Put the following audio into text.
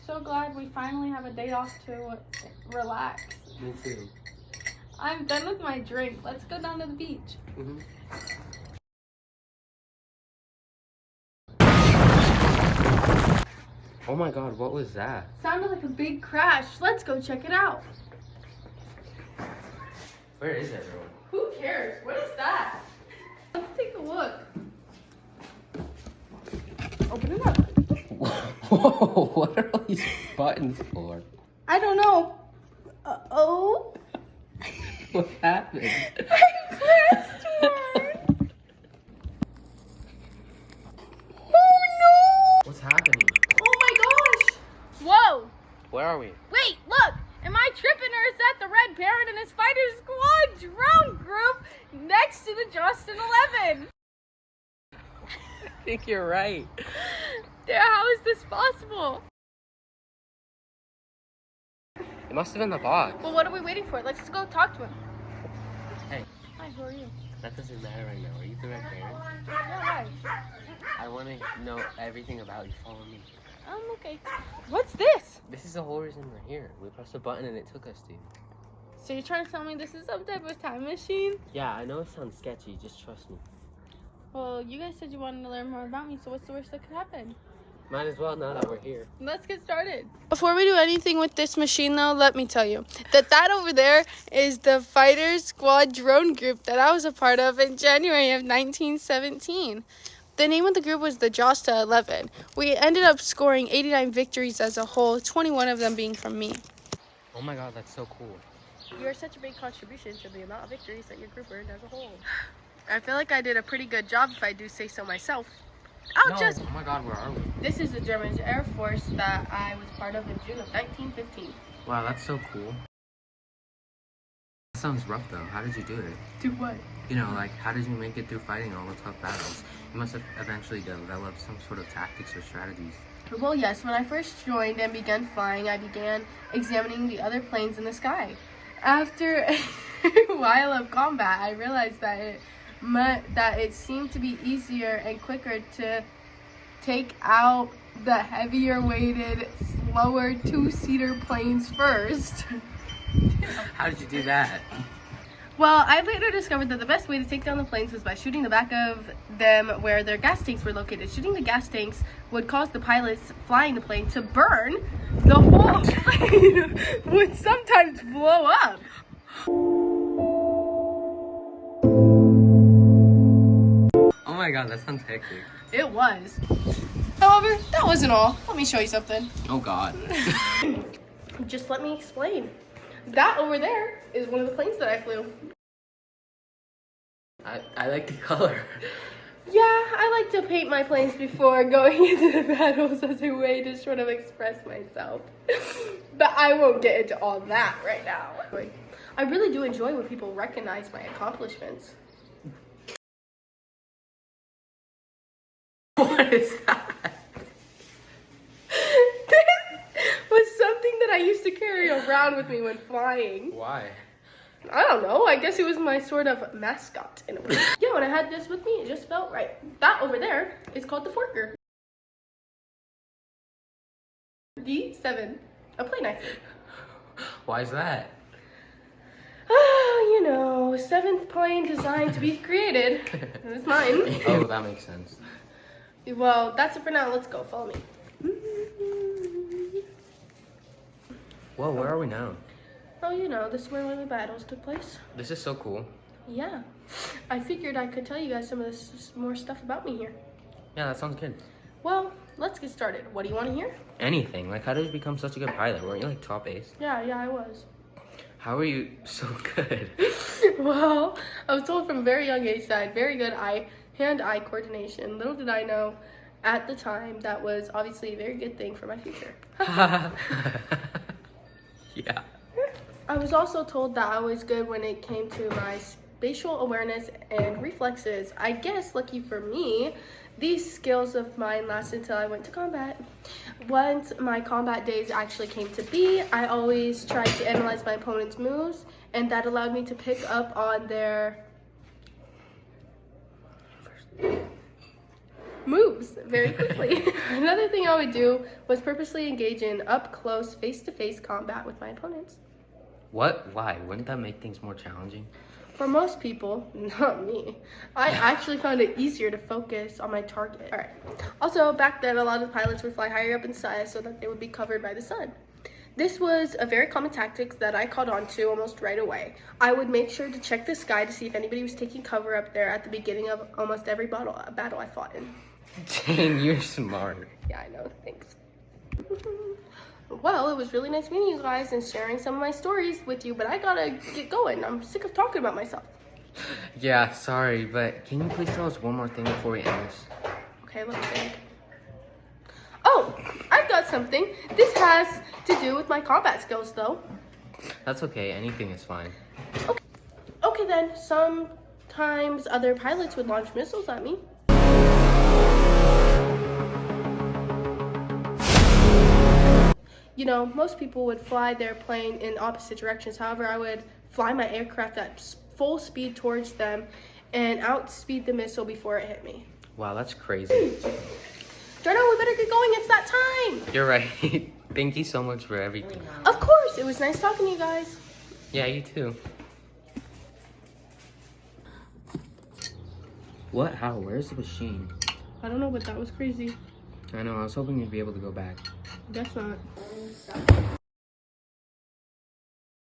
so glad we finally have a day off to relax. Me too. I'm done with my drink. Let's go down to the beach. Mm-hmm. Oh my god, what was that? Sounded like a big crash. Let's go check it out. Where is everyone? Who cares? What is that? Let's take a look. Open it up. Whoa, what are all these buttons for? I don't know. Uh-oh. What happened? I pressed one. Oh no! What's happening? Oh my gosh! Whoa! Where are we? Wait, look! Am I tripping or is that the Red Baron and his fighter squad drone group next to the Justin 11? I think you're right. How is this possible? It must have been the box. Well, what are we waiting for? Let's go talk to him. Hey, Hi, who are you? that doesn't matter right now. Are you the Red Baron? Yeah, why? I want to know everything about you. Follow me. Okay. What's this? This is the horizon right here. We pressed a button and it took us to. So you're trying to tell me this is some type of time machine? Yeah, I know it sounds sketchy. Just trust me. Well, you guys said you wanted to learn more about me, so what's the worst that could happen? Might as well now that we're here. Let's get started. Before we do anything with this machine, though, let me tell you that over there is the Fighter Squad drone group that I was a part of in January of 1917. The name of the group was the Josta 11. We ended up scoring 89 victories as a whole, 21 of them being from me. Oh my god, that's so cool. You're such a big contribution to the amount of victories that your group earned as a whole. I feel like I did a pretty good job if I do say so myself. Oh my god, where are we? This is the German Air Force that I was part of in June of 1915. Wow, that's so cool. That sounds rough though. How did you do it? Do what? You know, like, how did you make it through fighting all the tough battles? You must have eventually developed some sort of tactics or strategies. Well, yes, when I first joined and began flying, I began examining the other planes in the sky. After a while of combat, I realized that it seemed to be easier and quicker to take out the heavier weighted, slower two-seater planes first. How did you do that? Well, I later discovered that the best way to take down the planes was by shooting the back of them where their gas tanks were located. Shooting the gas tanks would cause the pilots flying the plane to burn. The whole plane would sometimes blow up. Oh my god, that sounds hectic. It was. However, that wasn't all. Let me show you something. Oh god. Just let me explain. That over there is one of the planes that I flew. I like the color. Yeah, I like to paint my planes before going into the battles as a way to sort of express myself. But I won't get into all that right now. I really do enjoy when people recognize my accomplishments. What is that? This was something that I used to carry around with me when flying. Why? I don't know. I guess it was my sort of mascot in a way. Yeah, when I had this with me, it just felt right. That over there is called the Forker. D7, a plane I flew. Why is that? You know, 7th plane designed to be created. It's mine. Oh, that makes sense. Well, that's it for now. Let's go. Follow me. Whoa, where are we now? Oh, you know, this is where one of the battles took place. This is so cool. Yeah. I figured I could tell you guys some of this more stuff about me here. Yeah, that sounds good. Well, let's get started. What do you want to hear? Anything. Like, how did you become such a good pilot? Weren't you like top ace? Yeah, I was. How are you so good? Well, I was told from a very young age that I had very good hand-eye coordination. Little did I know at the time that was obviously a very good thing for my future. Yeah. I was also told that I was good when it came to my spatial awareness and reflexes. I guess, lucky for me, these skills of mine lasted till I went to combat. Once my combat days actually came to be, I always tried to analyze my opponent's moves, and that allowed me to pick up on their moves very quickly. Another thing I would do was purposely engage in up close, face to face combat with my opponents. What? Why? Wouldn't that make things more challenging? For most people, not me, I actually found it easier to focus on my target. Alright. Also, back then, a lot of pilots would fly higher up in the sky so that they would be covered by the sun. This was a very common tactic that I caught on to almost right away. I would make sure to check the sky to see if anybody was taking cover up there at the beginning of almost every battle I fought in. Dang, you're smart. Yeah, I know. Thanks. Well, it was really nice meeting you guys and sharing some of my stories with you, but I gotta get going. I'm sick of talking about myself. Yeah, sorry, but can you please tell us one more thing before we end this? Okay, let me think. Oh, I've got something. This has to do with my combat skills, though. That's okay, anything is fine. Okay then, sometimes other pilots would launch missiles at me. You know, most people would fly their plane in opposite directions. However, I would fly my aircraft at full speed towards them and outspeed the missile before it hit me. Wow, that's crazy. Jordan, we better get going. It's that time. You're right. Thank you so much for everything. Of course. It was nice talking to you guys. Yeah, you too. What? How? Where's the machine? I don't know, but that was crazy. I know, I was hoping you'd be able to go back. Guess not.